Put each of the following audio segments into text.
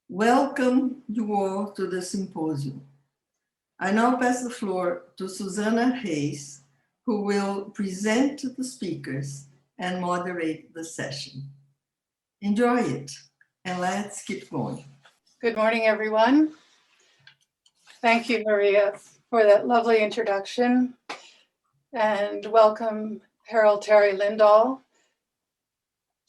Welcome you all to the symposium. I now pass the floor to Susana Reis, who will present the speakers and moderate the session. Enjoy it, and let's keep going. Good morning, everyone. Thank you, Maria, for that lovely introduction. And welcome, Harold Terry Lindahl,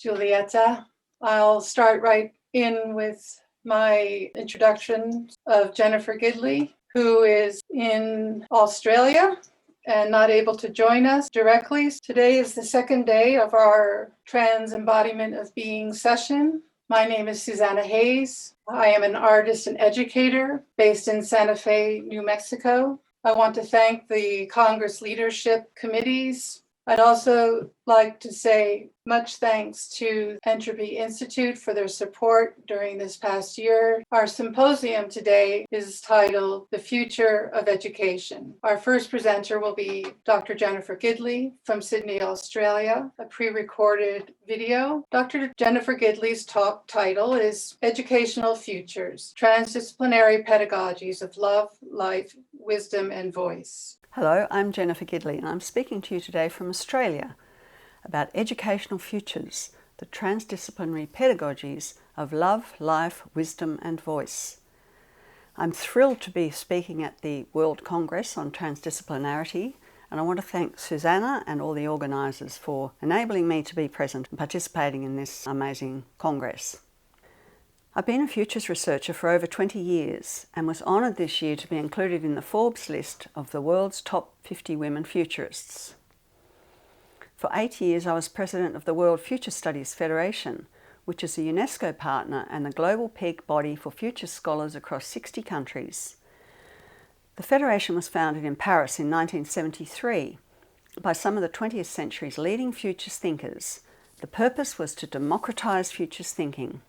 Julieta. I'll start right in with my introduction of Jennifer Gidley, who is in Australia and not able to join us directly. Today is the second day of our Trans Embodiment of Being session. My name is Susana Reis. I am an artist and educator based in Santa Fe, New Mexico. I want to thank the Congress leadership committees. I'd also like to say much thanks to Entropy Institute for their support during this past year. Our symposium today is titled The Future of Education. Our first presenter will be Dr. Jennifer Gidley from Sydney, Australia, a pre-recorded video. Dr. Jennifer Gidley's talk title is Educational Futures, Transdisciplinary Pedagogies of Love, Life, Wisdom, and Voice. Hello, I'm Jennifer Gidley and I'm speaking to you today from Australia about educational futures, the transdisciplinary pedagogies of love, life, wisdom and voice. I'm thrilled to be speaking at the World Congress on Transdisciplinarity, and I want to thank Susana and all the organisers for enabling me to be present and participating in this amazing Congress. I've been a futures researcher for over 20 years and was honoured this year to be included in the Forbes list of the world's top 50 women futurists. For 8 years I was president of the World Future Studies Federation, which is a UNESCO partner and the global peak body for future scholars across 60 countries. The Federation was founded in Paris in 1973 by some of the 20th century's leading futures thinkers. The purpose was to democratise futures thinking.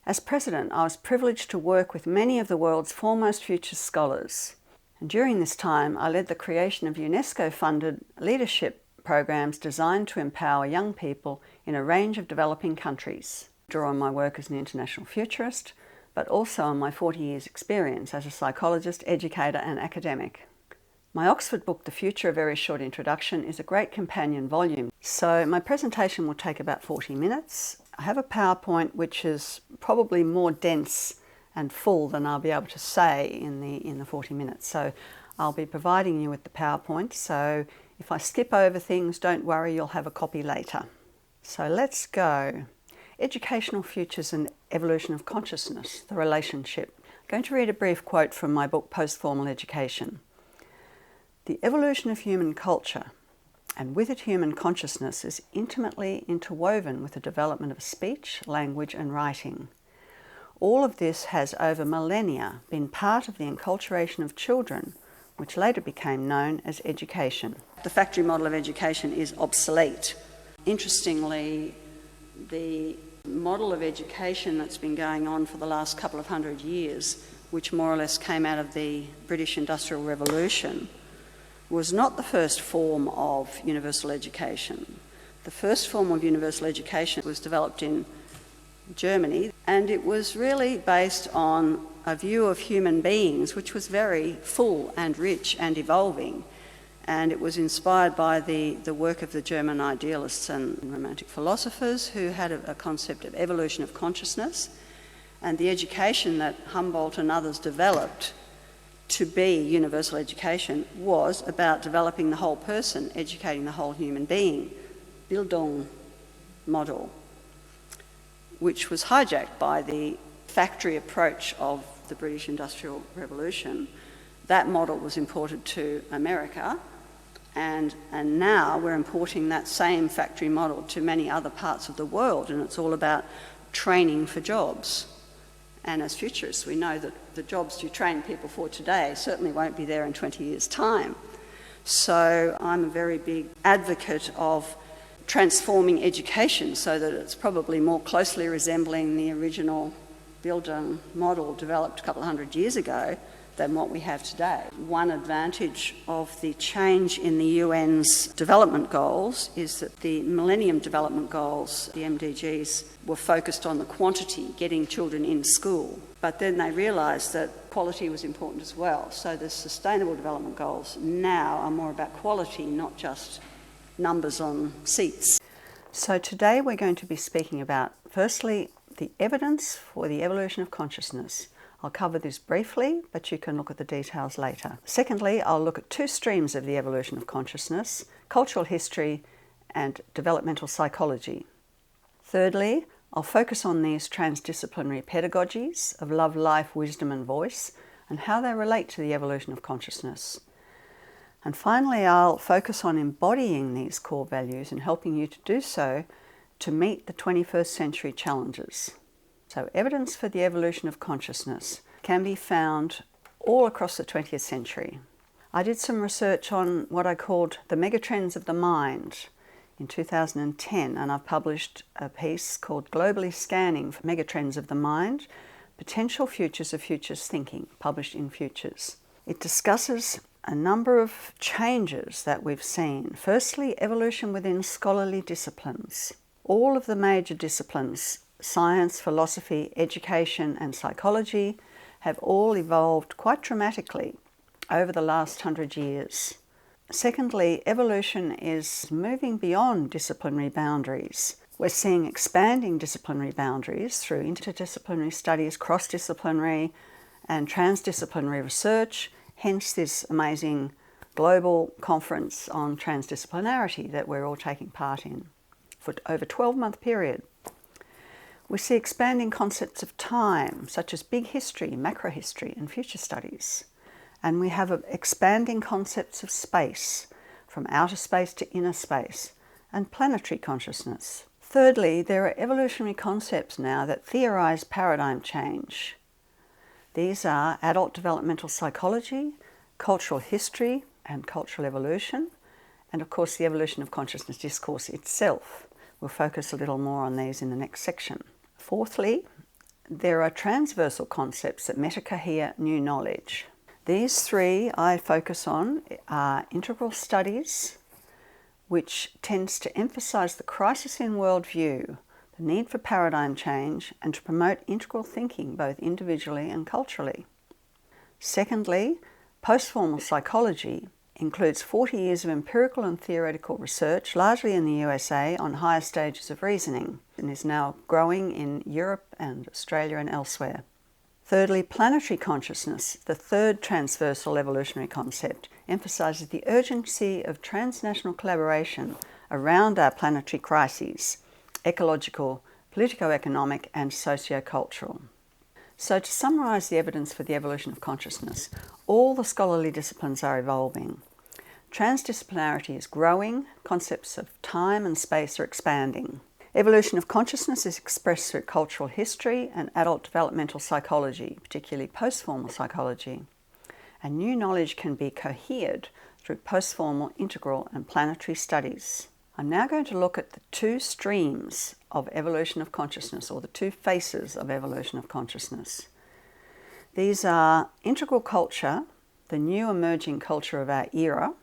As president, I was privileged to work with many of the world's foremost future scholars. And during this time, I led the creation of UNESCO-funded leadership programs designed to empower young people in a range of developing countries. I draw on my work as an international futurist, but also on my 40 years' experience as a psychologist, educator, and academic. My Oxford book, The Future, A Very Short Introduction, is a great companion volume. So my presentation will take about 40 minutes. I have a PowerPoint which is probably more dense and full than I'll be able to say in the 40 minutes. So I'll be providing you with the PowerPoint. So if I skip over things, don't worry, you'll have a copy later. So let's go. Educational Futures and Evolution of Consciousness, the Relationship. I'm going to read a brief quote from my book, Postformal Education. The evolution of human culture, and with it human consciousness, is intimately interwoven with the development of speech, language and writing. All of this has over millennia been part of the enculturation of children, which later became known as education. The factory model of education is obsolete. Interestingly, the model of education that's been going on for the last couple of hundred years, which more or less came out of the British Industrial Revolution, was not the first form of universal education. The first form of universal education was developed in Germany, and it was really based on a view of human beings which was very full and rich and evolving, and it was inspired by the work of the German idealists and romantic philosophers who had a concept of evolution of consciousness, and the education that Humboldt and others developed to be universal education was about developing the whole person, educating the whole human being, Bildung model, which was hijacked by the factory approach of the British Industrial Revolution. That model was imported to America, and now we're importing that same factory model to many other parts of the world, and it's all about training for jobs. And as futurists, we know that the jobs you train people for today certainly won't be there in 20 years' time. So I'm a very big advocate of transforming education so that it's probably more closely resembling the original Bildung model developed a couple of hundred years ago than what we have today. One advantage of the change in the UN's development goals is that the Millennium Development Goals, the MDGs, were focused on the quantity, getting children in school. But then they realised that quality was important as well. So the Sustainable Development Goals now are more about quality, not just numbers on seats. So today we're going to be speaking about, firstly, the evidence for the evolution of consciousness. I'll cover this briefly, but you can look at the details later. Secondly, I'll look at two streams of the evolution of consciousness: cultural history and developmental psychology. Thirdly, I'll focus on these transdisciplinary pedagogies of love, life, wisdom and voice, and how they relate to the evolution of consciousness. And finally, I'll focus on embodying these core values and helping you to do so to meet the 21st century challenges. So evidence for the evolution of consciousness can be found all across the 20th century. I did some research on what I called the megatrends of the mind in 2010, and I've published a piece called Globally Scanning for Megatrends of the Mind, Potential Futures of Futures Thinking, published in Futures. It discusses a number of changes that we've seen. Firstly, evolution within scholarly disciplines. All of the major disciplines, science, philosophy, education and psychology, have all evolved quite dramatically over the last 100 years. Secondly, evolution is moving beyond disciplinary boundaries. We're seeing expanding disciplinary boundaries through interdisciplinary studies, cross-disciplinary and transdisciplinary research, hence this amazing global conference on transdisciplinarity that we're all taking part in for over a 12-month period. We see expanding concepts of time, such as big history, macrohistory, and future studies. And we have expanding concepts of space, from outer space to inner space, and planetary consciousness. Thirdly, there are evolutionary concepts now that theorize paradigm change. These are adult developmental psychology, cultural history, and cultural evolution, and of course the evolution of consciousness discourse itself. We'll focus a little more on these in the next section. Fourthly, there are transversal concepts that meta-cohere new knowledge. These three I focus on are integral studies, which tends to emphasize the crisis in worldview, the need for paradigm change, and to promote integral thinking both individually and culturally. Secondly, postformal psychology includes 40 years of empirical and theoretical research, largely in the USA, on higher stages of reasoning, and is now growing in Europe and Australia and elsewhere. Thirdly, planetary consciousness, the third transversal evolutionary concept, emphasizes the urgency of transnational collaboration around our planetary crises: ecological, politico-economic and socio-cultural. So to summarize the evidence for the evolution of consciousness, all the scholarly disciplines are evolving. Transdisciplinarity is growing, concepts of time and space are expanding. Evolution of consciousness is expressed through cultural history and adult developmental psychology, particularly postformal psychology. And new knowledge can be cohered through postformal, integral and planetary studies. I'm now going to look at the two streams of evolution of consciousness, or the two faces of evolution of consciousness. These are integral culture, the new emerging culture of our era,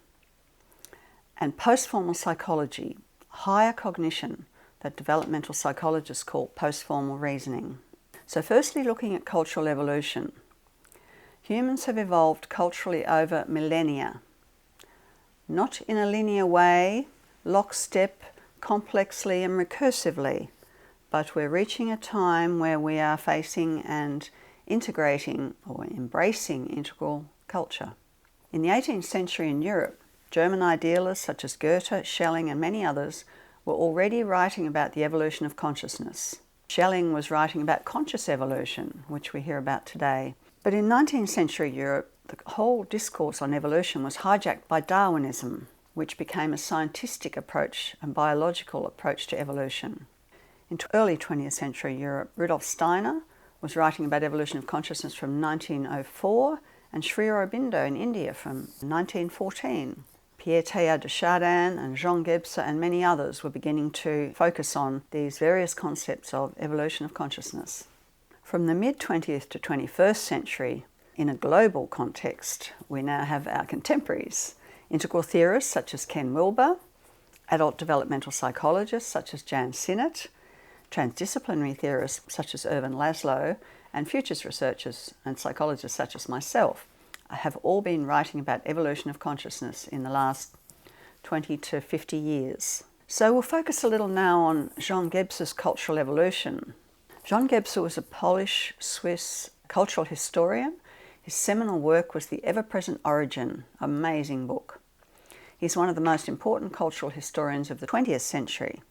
and postformal psychology, higher cognition, that developmental psychologists call postformal reasoning. So firstly, looking at cultural evolution. Humans have evolved culturally over millennia, not in a linear way, lockstep, complexly and recursively, but we're reaching a time where we are facing and integrating or embracing integral culture. In the 18th century in Europe, German idealists such as Goethe, Schelling and many others were already writing about the evolution of consciousness. Schelling was writing about conscious evolution, which we hear about today. But in 19th century Europe, the whole discourse on evolution was hijacked by Darwinism, which became a scientific approach and biological approach to evolution. In early 20th century Europe, Rudolf Steiner was writing about evolution of consciousness from 1904, and Sri Aurobindo in India from 1914. Pierre Teilhard de Chardin and Jean Gebser and many others were beginning to focus on these various concepts of evolution of consciousness. From the mid-20th to 21st century, in a global context, we now have our contemporaries, integral theorists such as Ken Wilber, adult developmental psychologists such as Jan Sinnott, transdisciplinary theorists such as Ervin Laszlo, and futures researchers and psychologists such as myself have all been writing about evolution of consciousness in the last 20 to 50 years. So we'll focus a little now on Jean Gebser's cultural evolution. Jean Gebser was a Polish-Swiss cultural historian. His seminal work was The Ever-Present Origin, an amazing book. He's one of the most important cultural historians of the 20th century.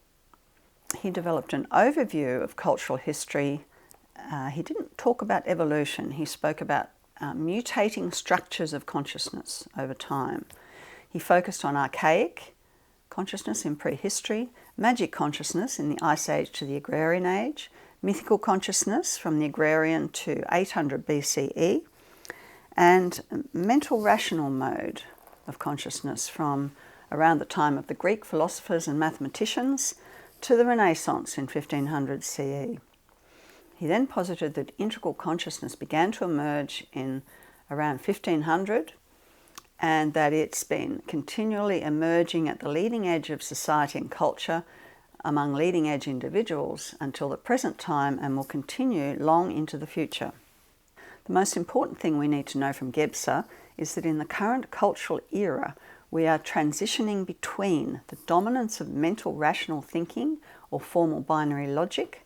He developed an overview of cultural history. He didn't talk about evolution. He spoke about mutating structures of consciousness over time. He focused on archaic consciousness in prehistory, magic consciousness in the Ice Age to the Agrarian Age, mythical consciousness from the Agrarian to 800 BCE, and mental rational mode of consciousness from around the time of the Greek philosophers and mathematicians to the Renaissance in 1500 CE. He then posited that integral consciousness began to emerge in around 1500 and that it's been continually emerging at the leading edge of society and culture among leading edge individuals until the present time and will continue long into the future. The most important thing we need to know from Gebser is that in the current cultural era, we are transitioning between the dominance of mental rational thinking or formal binary logic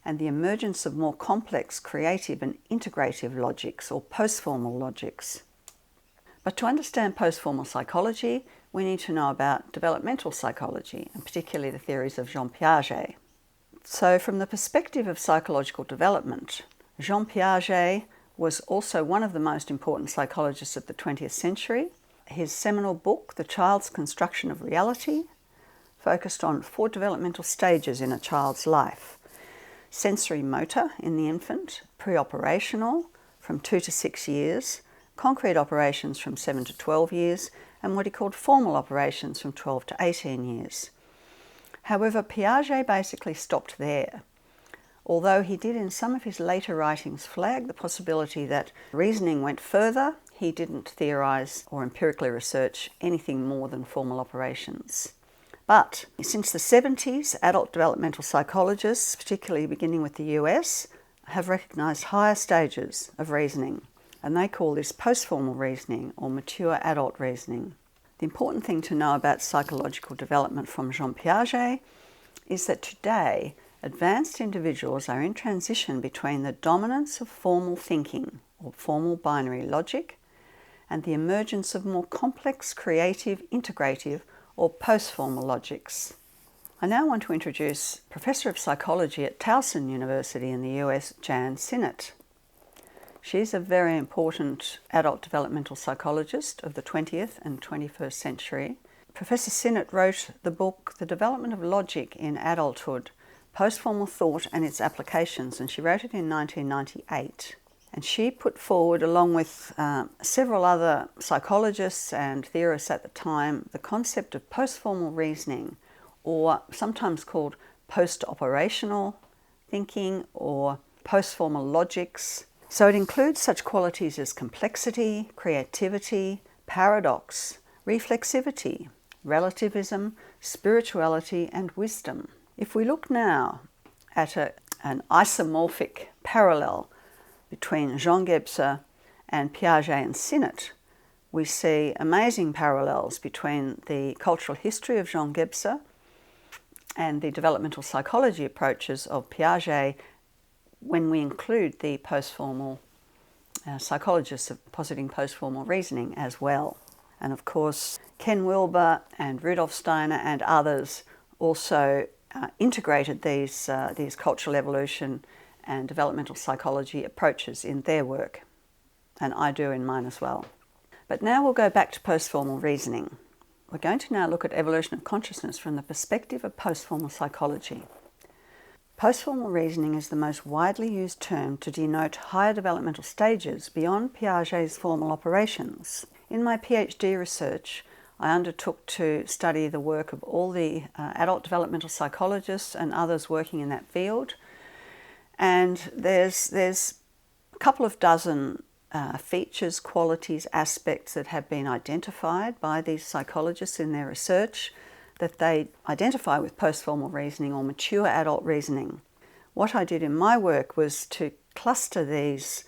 and the emergence of more complex creative and integrative logics or postformal logics. But to understand postformal psychology, we need to know about developmental psychology, and particularly the theories of Jean Piaget. So from the perspective of psychological development, Jean Piaget was also one of the most important psychologists of the 20th century. His seminal book, The Child's Construction of Reality, focused on 4 developmental stages in a child's life: sensory motor in the infant, pre-operational from 2 to 6 years, concrete operations from 7 to 12 years, and what he called formal operations from 12 to 18 years. However, Piaget basically stopped there, although he did in some of his later writings flag the possibility that reasoning went further. He didn't theorise or empirically research anything more than formal operations. But since the 70s, adult developmental psychologists, particularly beginning with the US, have recognised higher stages of reasoning, and they call this postformal reasoning or mature adult reasoning. The important thing to know about psychological development from Jean Piaget is that today, advanced individuals are in transition between the dominance of formal thinking or formal binary logic and the emergence of more complex, creative, integrative or postformal logics. I now want to introduce Professor of Psychology at Towson University in the US, Jan Sinnott. She's a very important adult developmental psychologist of the 20th and 21st century. Professor Sinnott wrote the book, The Development of Logic in Adulthood, Postformal Thought and Its Applications, and she wrote it in 1998. And she put forward, along with several other psychologists and theorists at the time, the concept of postformal reasoning, or sometimes called post-operational thinking or postformal logics. So it includes such qualities as complexity, creativity, paradox, reflexivity, relativism, spirituality, and wisdom. If we look now at an isomorphic parallel between Jean Gebser and Piaget and Sinnott, we see amazing parallels between the cultural history of Jean Gebser and the developmental psychology approaches of Piaget when we include the postformal psychologists positing postformal reasoning as well. And of course, Ken Wilber and Rudolf Steiner and others also integrated these cultural evolution and developmental psychology approaches in their work, and I do in mine as well. But now we'll go back to postformal reasoning. We're going to now look at evolution of consciousness from the perspective of postformal psychology. Postformal reasoning is the most widely used term to denote higher developmental stages beyond Piaget's formal operations. In my PhD research, I undertook to study the work of all the adult developmental psychologists and others working in that field. And there's a couple of dozen features, qualities, aspects that have been identified by these psychologists in their research that they identify with postformal reasoning or mature adult reasoning. What I did in my work was to cluster these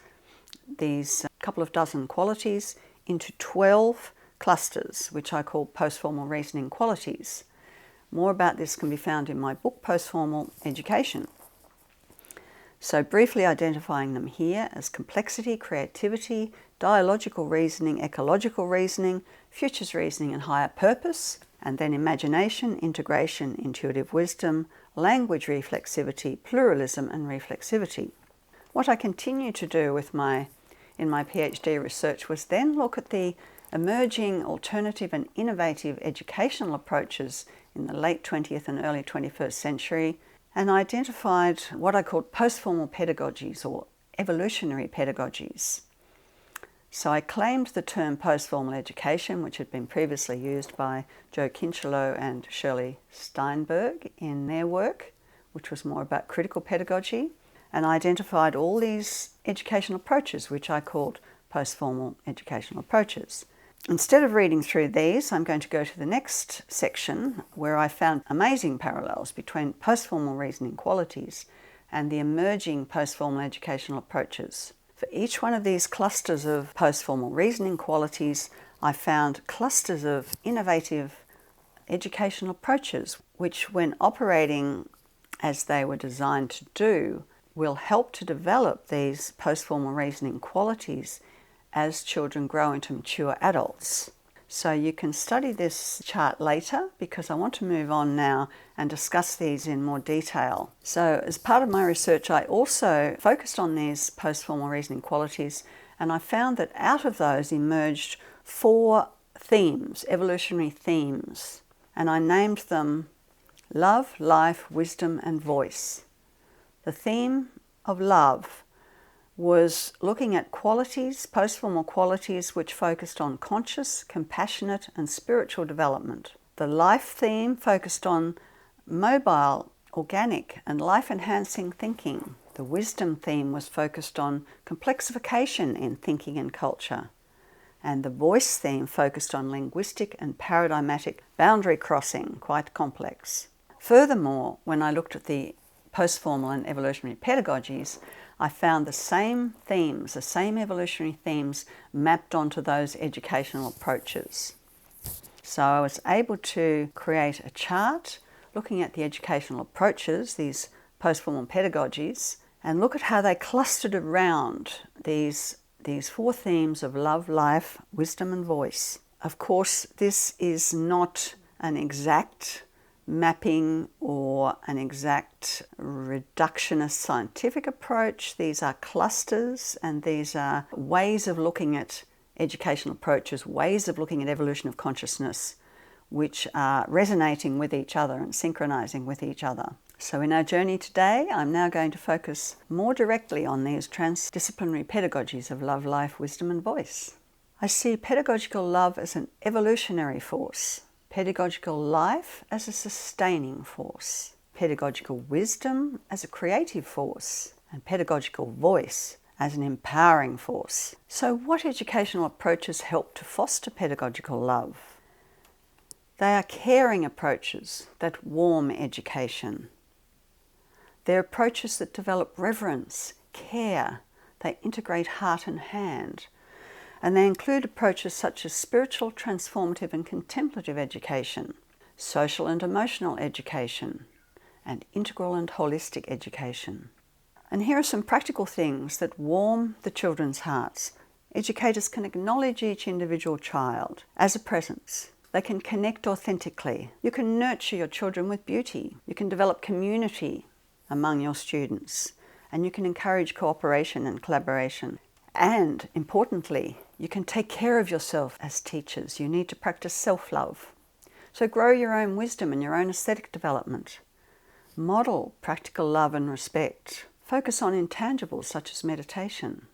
couple of dozen qualities into 12 clusters, which I call postformal reasoning qualities. More about this can be found in my book, Postformal Education. So briefly identifying them here as complexity, creativity, dialogical reasoning, ecological reasoning, futures reasoning and higher purpose, and then imagination, integration, intuitive wisdom, language reflexivity, pluralism and reflexivity. What I continue to do in my PhD research was then look at the emerging alternative and innovative educational approaches in the late 20th and early 21st century, and identified what I called postformal pedagogies or evolutionary pedagogies. So I claimed the term postformal education, which had been previously used by Joe Kinchelow and Shirley Steinberg in their work, which was more about critical pedagogy, and identified all these educational approaches, which I called postformal educational approaches. Instead of reading through these, I'm going to go to the next section where I found amazing parallels between postformal reasoning qualities and the emerging postformal educational approaches. For each one of these clusters of postformal reasoning qualities, I found clusters of innovative educational approaches, which when operating as they were designed to do, will help to develop these postformal reasoning qualities as children grow into mature adults. So you can study this chart later because I want to move on now and discuss these in more detail. So as part of my research, I also focused on these postformal reasoning qualities, and I found that out of those emerged 4 themes, evolutionary themes, and I named them love, life, wisdom, and voice. The theme of love was looking at qualities, postformal qualities, which focused on conscious, compassionate, and spiritual development. The life theme focused on mobile, organic, and life-enhancing thinking. The wisdom theme was focused on complexification in thinking and culture. And the voice theme focused on linguistic and paradigmatic boundary crossing, quite complex. Furthermore, when I looked at the postformal and evolutionary pedagogies, I found the same themes, the same evolutionary themes mapped onto those educational approaches. So I was able to create a chart looking at the educational approaches, these postformal pedagogies, and look at how they clustered around these 4 themes of love, life, wisdom, and voice. Of course, this is not an exact mapping or an exact reductionist scientific approach. These are clusters, and these are ways of looking at educational approaches, ways of looking at evolution of consciousness, which are resonating with each other and synchronizing with each other. So in our journey today, I'm now going to focus more directly on these transdisciplinary pedagogies of love, life, wisdom, and voice. I see pedagogical love as an evolutionary force, pedagogical life as a sustaining force, pedagogical wisdom as a creative force, and pedagogical voice as an empowering force. So what educational approaches help to foster pedagogical love? They are caring approaches that warm education. They're approaches that develop reverence, care. They integrate heart and hand. And they include approaches such as spiritual, transformative and contemplative education, social and emotional education, and integral and holistic education. And here are some practical things that warm the children's hearts. Educators can acknowledge each individual child as a presence. They can connect authentically. You can nurture your children with beauty. You can develop community among your students. And you can encourage cooperation and collaboration. And importantly, you can take care of yourself as teachers. You need to practice self-love. So grow your own wisdom and your own aesthetic development. Model practical love and respect. Focus on intangibles such as meditation.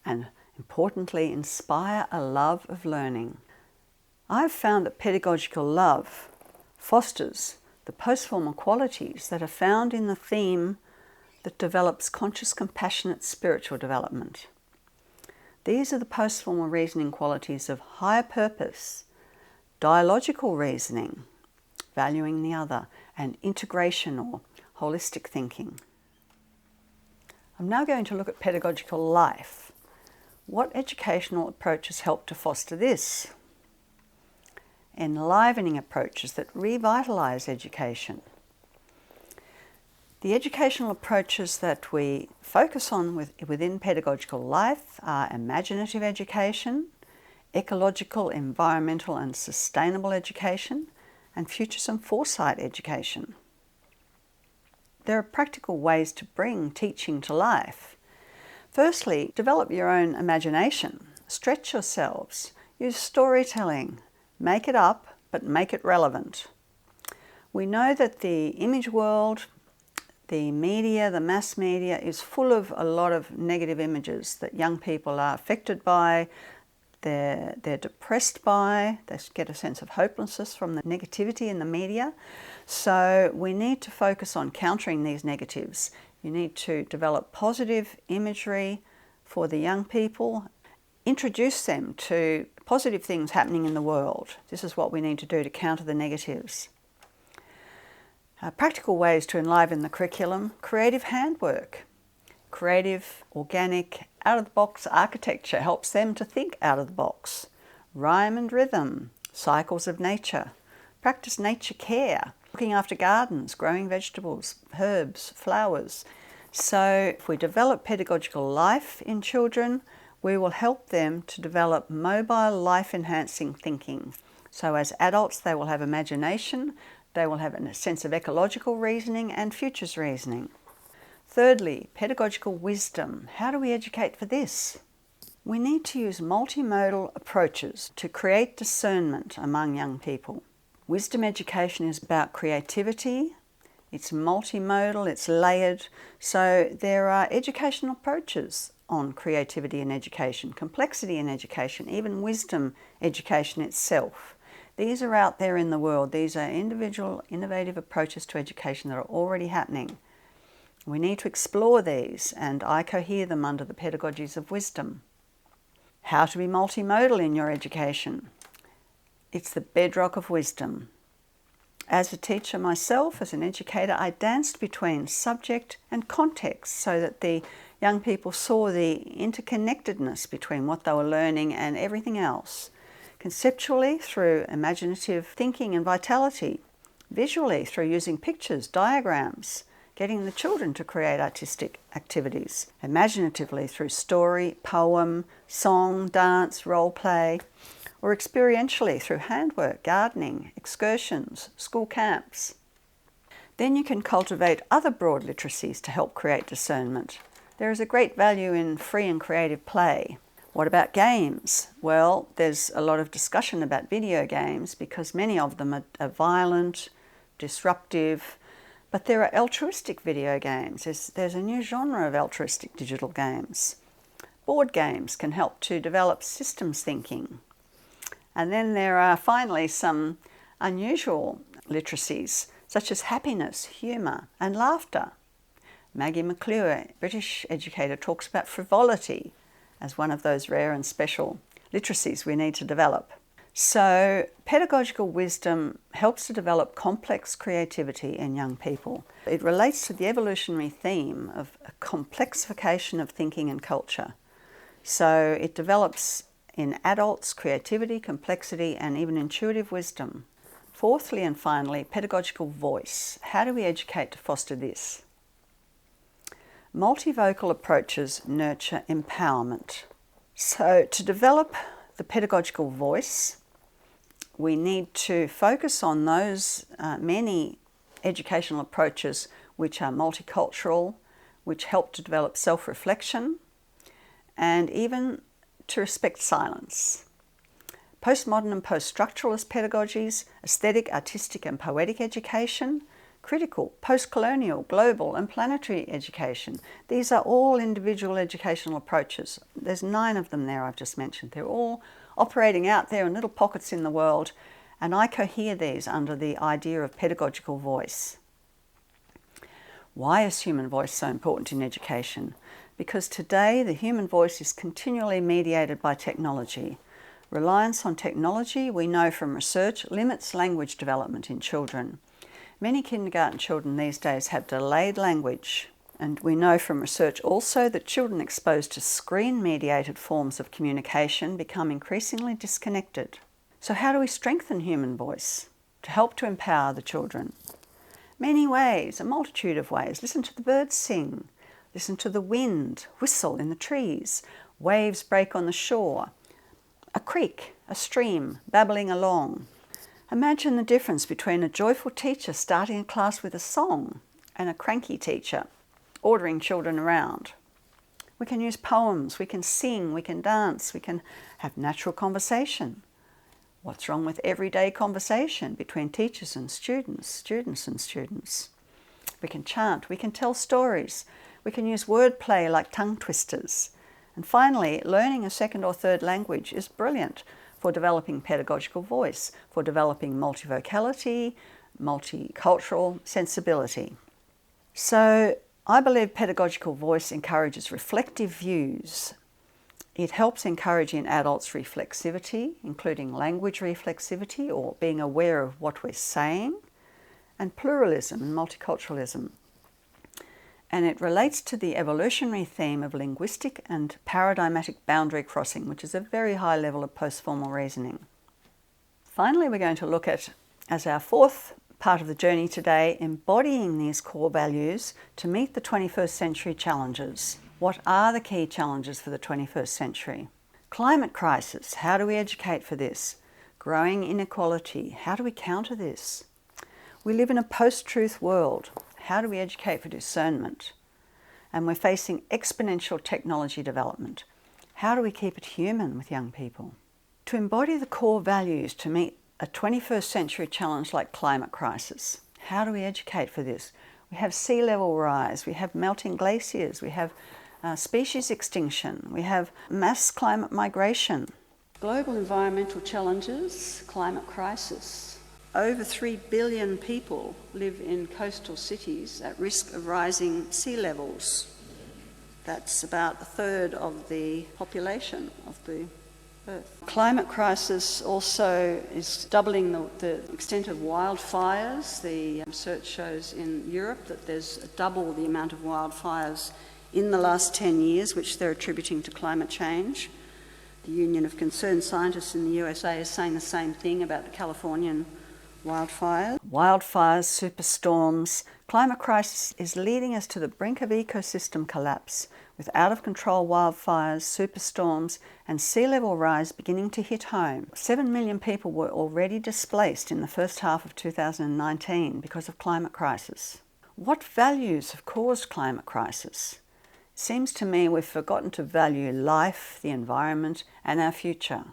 And importantly, inspire a love of learning. I've found that pedagogical love fosters the postformal qualities that are found in the theme that develops conscious, compassionate spiritual development. These are the postformal reasoning qualities of higher purpose, dialogical reasoning, valuing the other, and integration or holistic thinking. I'm now going to look at pedagogical life. What educational approaches help to foster this? Enlivening approaches that revitalise education. The educational approaches that we focus on within pedagogical life are imaginative education, ecological, environmental and sustainable education, and futuresome foresight education. There are practical ways to bring teaching to life. Firstly, develop your own imagination. Stretch yourselves. Use storytelling. Make it up, but make it relevant. We know that the image world, the media, the mass media, is full of a lot of negative images that young people are affected by, they're depressed by, they get a sense of hopelessness from the negativity in the media. So we need to focus on countering these negatives. You need to develop positive imagery for the young people, introduce them to positive things happening in the world. This is what we need to do to counter the negatives. Practical ways to enliven the curriculum: creative handwork. Creative, organic, out-of-the-box architecture helps them to think out of the box. Rhyme and rhythm, cycles of nature. Practice nature care, looking after gardens, growing vegetables, herbs, flowers. So if we develop pedagogical life in children, we will help them to develop mobile, life-enhancing thinking. So as adults, they will have imagination, they will have a sense of ecological reasoning and futures reasoning. Thirdly, pedagogical wisdom. How do we educate for this? We need to use multimodal approaches to create discernment among young people. Wisdom education is about creativity. It's multimodal, it's layered. So there are educational approaches on creativity in education, complexity in education, even wisdom education itself. These are out there in the world. These are individual, innovative approaches to education that are already happening. We need to explore these, and I cohere them under the pedagogies of wisdom. How to be multimodal in your education. It's the bedrock of wisdom. As a teacher myself, as an educator, I danced between subject and context so that the young people saw the interconnectedness between what they were learning and everything else. Conceptually, through imaginative thinking and vitality. Visually, through using pictures, diagrams, getting the children to create artistic activities. Imaginatively, through story, poem, song, dance, role play. Or experientially, through handwork, gardening, excursions, school camps. Then you can cultivate other broad literacies to help create discernment. There is a great value in free and creative play. What about games? Well, there's a lot of discussion about video games because many of them are violent, disruptive, but there are altruistic video games. There's a new genre of altruistic digital games. Board games can help to develop systems thinking. And then there are finally some unusual literacies, such as happiness, humour, and laughter. Maggie McClure, British educator, talks about frivolity as one of those rare and special literacies we need to develop. So pedagogical wisdom helps to develop complex creativity in young people. It relates to the evolutionary theme of a complexification of thinking and culture. So it develops in adults creativity, complexity, and even intuitive wisdom. Fourthly and finally, pedagogical voice. How do we educate to foster this? Multivocal approaches nurture empowerment. So to develop the pedagogical voice, we need to focus on those many educational approaches which are multicultural, which help to develop self-reflection, and even to respect silence. Postmodern and post-structuralist pedagogies, aesthetic, artistic and poetic education, critical, post-colonial, global and planetary education. These are all individual educational approaches. There's 9 of them there I've just mentioned. They're all operating out there in little pockets in the world, and I cohere these under the idea of pedagogical voice. Why is human voice so important in education? because today the human voice is continually mediated by technology. Reliance on technology, we know from research, limits language development in children. Many kindergarten children these days have delayed language, and we know from research also that children exposed to screen-mediated forms of communication become increasingly disconnected. So how do we strengthen human voice to help to empower the children? Many ways, a multitude of ways. Listen to the birds sing, listen to the wind whistle in the trees, waves break on the shore, a creek, a stream babbling along. Imagine the difference between a joyful teacher starting a class with a song and a cranky teacher ordering children around. We can use poems, we can sing, we can dance, we can have natural conversation. What's wrong with everyday conversation between teachers and students, students and students? We can chant, we can tell stories, we can use wordplay like tongue twisters. And finally, learning a second or third language is brilliant for developing pedagogical voice, for developing multivocality, multicultural sensibility. So I believe pedagogical voice encourages reflective views. It helps encourage in adults reflexivity, including language reflexivity or being aware of what we're saying, and pluralism and multiculturalism. And it relates to the evolutionary theme of linguistic and paradigmatic boundary crossing, which is a very high level of postformal reasoning. Finally, we're going to look at, as our fourth part of the journey today, embodying these core values to meet the 21st century challenges. What are the key challenges for the 21st century? Climate crisis, how do we educate for this? Growing inequality, how do we counter this? We live in a post-truth world. How do we educate for discernment? And we're facing exponential technology development. How do we keep it human with young people? To embody the core values to meet a 21st century challenge like climate crisis, how do we educate for this? We have sea level rise, we have melting glaciers, we have species extinction, we have mass climate migration. Global environmental challenges, climate crisis. Over 3 billion people live in coastal cities at risk of rising sea levels. That's about a third of the population of the Earth. Climate crisis also is doubling the extent of wildfires. The research shows in Europe that there's double the amount of wildfires in the last 10 years, which they're attributing to climate change. The Union of Concerned Scientists in the USA is saying the same thing about the Californian wildfires. Wildfires, superstorms. Climate crisis is leading us to the brink of ecosystem collapse, with out-of-control wildfires, superstorms and sea level rise beginning to hit home. 7 million people were already displaced in the first half of 2019 because of climate crisis. What values have caused climate crisis? It seems to me we've forgotten to value life, the environment and our future.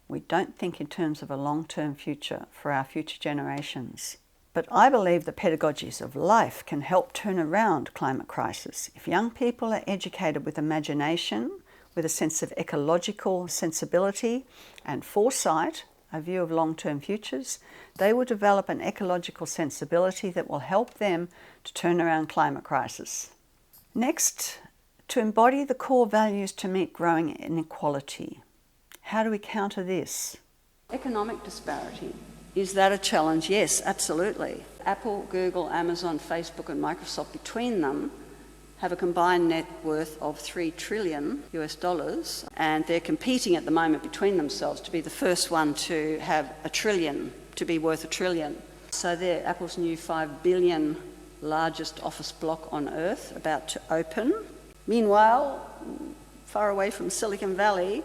We don't think in terms of a long-term future for our future generations. But I believe the pedagogies of life can help turn around climate crisis. If young people are educated with imagination, with a sense of ecological sensibility and foresight, a view of long-term futures, they will develop an ecological sensibility that will help them to turn around climate crisis. Next, to embody the core values to meet growing inequality. How do we counter this? Economic disparity. Is that a challenge? Yes, absolutely. Apple, Google, Amazon, Facebook and Microsoft, between them, have a combined net worth of $3 trillion US, and they're competing at the moment between themselves to be the first one to have $1 trillion, to be worth $1 trillion. So they're Apple's new 5 billion largest office block on Earth, about to open. Meanwhile, far away from Silicon Valley,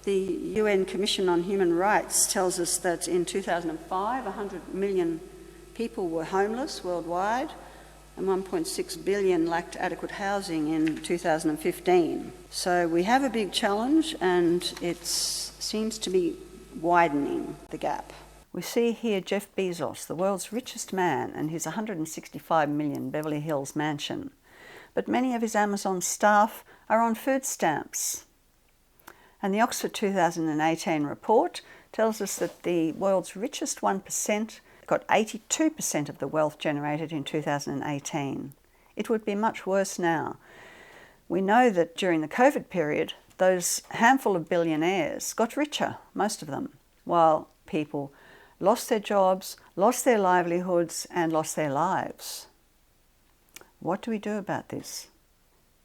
the UN Commission on Human Rights tells us that in 2005, 100 million people were homeless worldwide and 1.6 billion lacked adequate housing in 2015. So we have a big challenge and it seems to be widening the gap. We see here Jeff Bezos, the world's richest man, and his 165 million Beverly Hills mansion. But many of his Amazon staff are on food stamps. And the Oxford 2018 report tells us that the world's richest 1% got 82% of the wealth generated in 2018. It would be much worse now. We know that during the COVID period, those handful of billionaires got richer, most of them, while people lost their jobs, lost their livelihoods, and lost their lives. What do we do about this?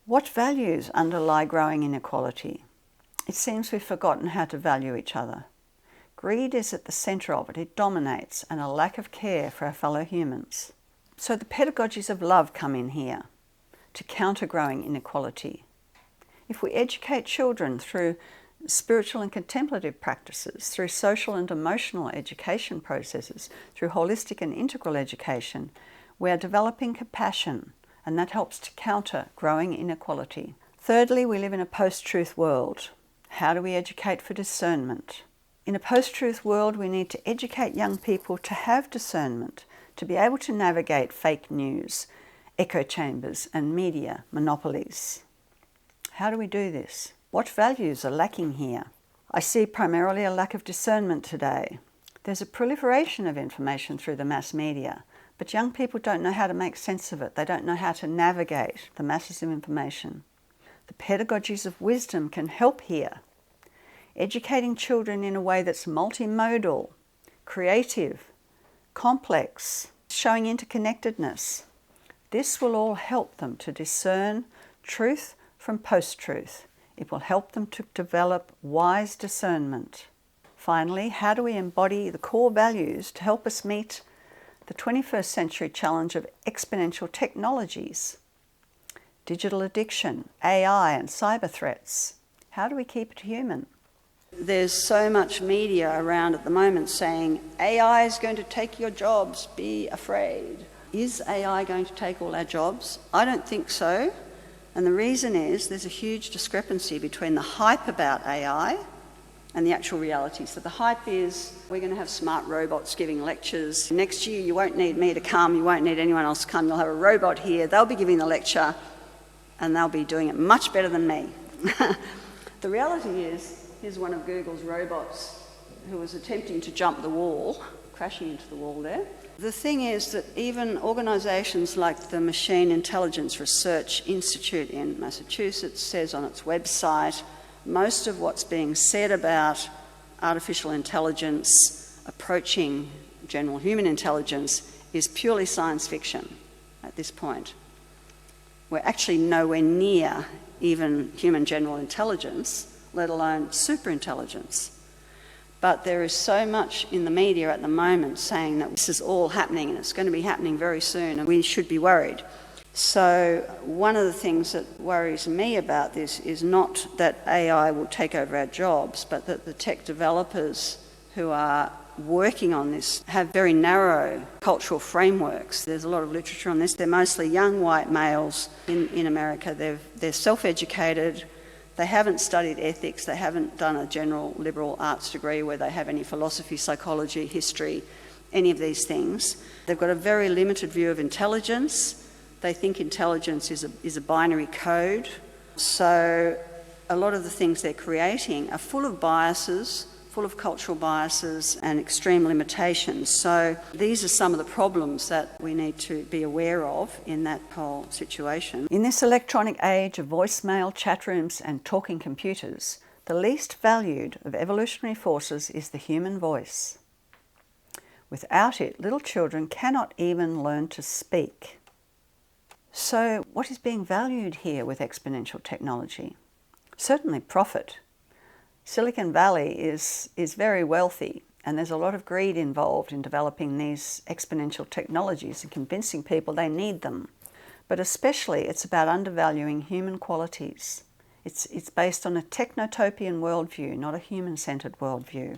What values underlie growing inequality? It seems we've forgotten how to value each other. Greed is at the centre of it. It dominates, and a lack of care for our fellow humans. So the pedagogies of love come in here to counter growing inequality. If we educate children through spiritual and contemplative practices, through social and emotional education processes, through holistic and integral education, we are developing compassion, and that helps to counter growing inequality. Thirdly, we live in a post-truth world. How do we educate for discernment? In a post-truth world, we need to educate young people to have discernment, to be able to navigate fake news, echo chambers, and media monopolies. How do we do this? What values are lacking here? I see primarily a lack of discernment today. There's a proliferation of information through the mass media, but young people don't know how to make sense of it. They don't know how to navigate the masses of information. The pedagogies of wisdom can help here, educating children in a way that's multimodal, creative, complex, showing interconnectedness. This will all help them to discern truth from post-truth. It will help them to develop wise discernment. Finally, how do we embody the core values to help us meet the 21st century challenge of exponential technologies, digital addiction, AI and cyber threats? How do we keep it human? There's so much media around at the moment saying AI is going to take your jobs, be afraid. Is AI going to take all our jobs? I don't think so. And the reason is there's a huge discrepancy between the hype about AI and the actual reality. So the hype is we're going to have smart robots giving lectures. Next year you won't need me to come, you won't need anyone else to come, you'll have a robot here, they'll be giving the lecture and they'll be doing it much better than me. The reality is, here's one of Google's robots who was attempting to jump the wall, crashing into the wall there. The thing is that even organisations like the Machine Intelligence Research Institute in Massachusetts says on its website, most of what's being said about artificial intelligence approaching general human intelligence is purely science fiction at this point. We're actually nowhere near even human general intelligence, let alone superintelligence. But there is so much in the media at the moment saying that this is all happening and it's going to be happening very soon and we should be worried. So one of the things that worries me about this is not that AI will take over our jobs, but that the tech developers who are working on this have very narrow cultural frameworks. There's a lot of literature on this. They're mostly young white males in America. They're self-educated. They haven't studied ethics, they haven't done a general liberal arts degree where they have any philosophy, psychology, history, any of these things. They've got a very limited view of intelligence. They think intelligence is a binary code. So a lot of the things they're creating are full of biases, full of cultural biases and extreme limitations. So these are some of the problems that we need to be aware of in that whole situation. In this electronic age of voicemail, chat rooms and talking computers, the least valued of evolutionary forces is the human voice. Without it, little children cannot even learn to speak. So what is being valued here with exponential technology? Certainly profit. Silicon Valley is very wealthy and there's a lot of greed involved in developing these exponential technologies and convincing people they need them. But especially it's about undervaluing human qualities. It's based on a technotopian worldview, not a human-centered worldview.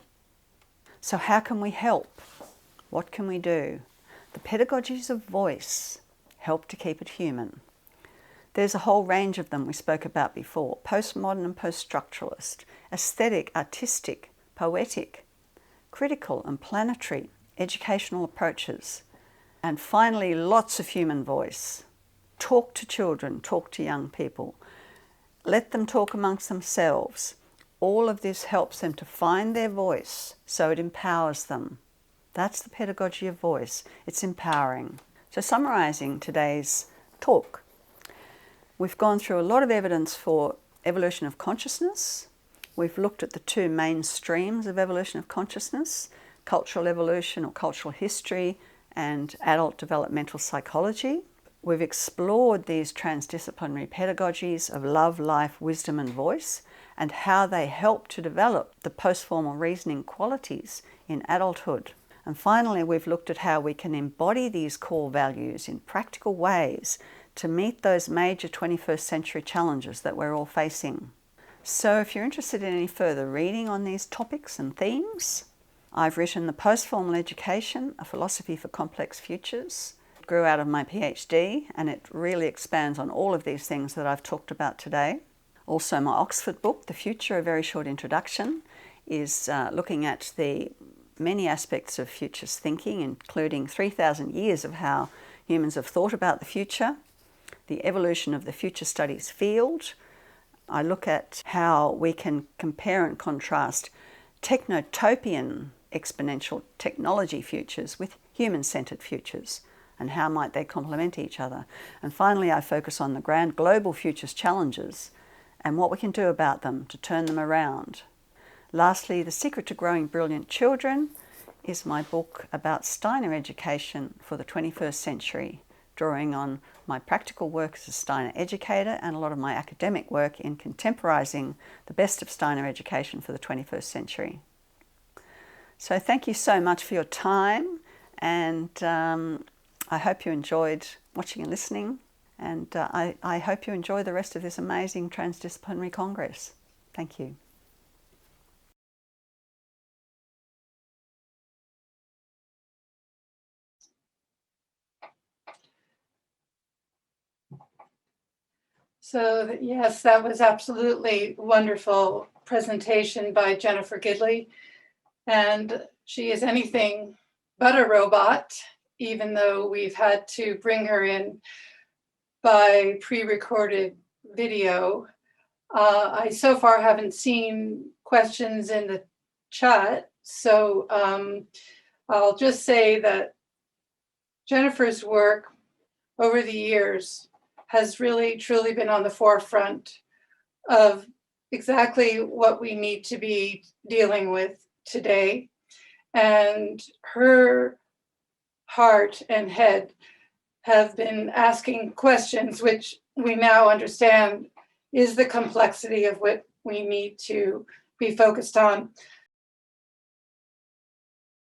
So how can we help? What can we do? The pedagogies of voice help to keep it human. There's a whole range of them we spoke about before, postmodern and post-structuralist, aesthetic, artistic, poetic, critical and planetary, educational approaches, and finally lots of human voice. Talk to children, talk to young people. Let them talk amongst themselves. All of this helps them to find their voice, so it empowers them. That's the pedagogy of voice. It's empowering. So summarising today's talk, We've gone through a lot of evidence for evolution of consciousness. We've looked at the two main streams of evolution of consciousness, cultural evolution or cultural history and adult developmental psychology. We've explored these transdisciplinary pedagogies of love, life, wisdom and voice, and how they help to develop the postformal reasoning qualities in adulthood. And finally, we've looked at how we can embody these core values in practical ways to meet those major 21st century challenges that we're all facing. So if you're interested in any further reading on these topics and themes, I've written The Postformal Education, A Philosophy for Complex Futures. It grew out of my PhD, and it really expands on all of these things that I've talked about today. Also, my Oxford book, The Future, A Very Short Introduction, is looking at the many aspects of futures thinking, including 3,000 years of how humans have thought about the future, the evolution of the future studies field. I look at how we can compare and contrast technotopian exponential technology futures with human-centered futures, and how might they complement each other. And finally, I focus on the grand global futures challenges and what we can do about them to turn them around. Lastly, The Secret to Growing Brilliant Children is my book about Steiner education for the 21st century, drawing on my practical work as a Steiner educator and a lot of my academic work in contemporizing the best of Steiner education for the 21st century. So thank you so much for your time, and I hope you enjoyed watching and listening, and I hope you enjoy the rest of this amazing Transdisciplinary Congress. Thank you. So yes, that was absolutely wonderful presentation by Jennifer Gidley. And she is anything but a robot, even though we've had to bring her in by pre-recorded video. I so far haven't seen questions in the chat, so I'll just say that Jennifer's work over the years has really truly been on the forefront of exactly what we need to be dealing with today. And her heart and head have been asking questions, which we now understand is the complexity of what we need to be focused on.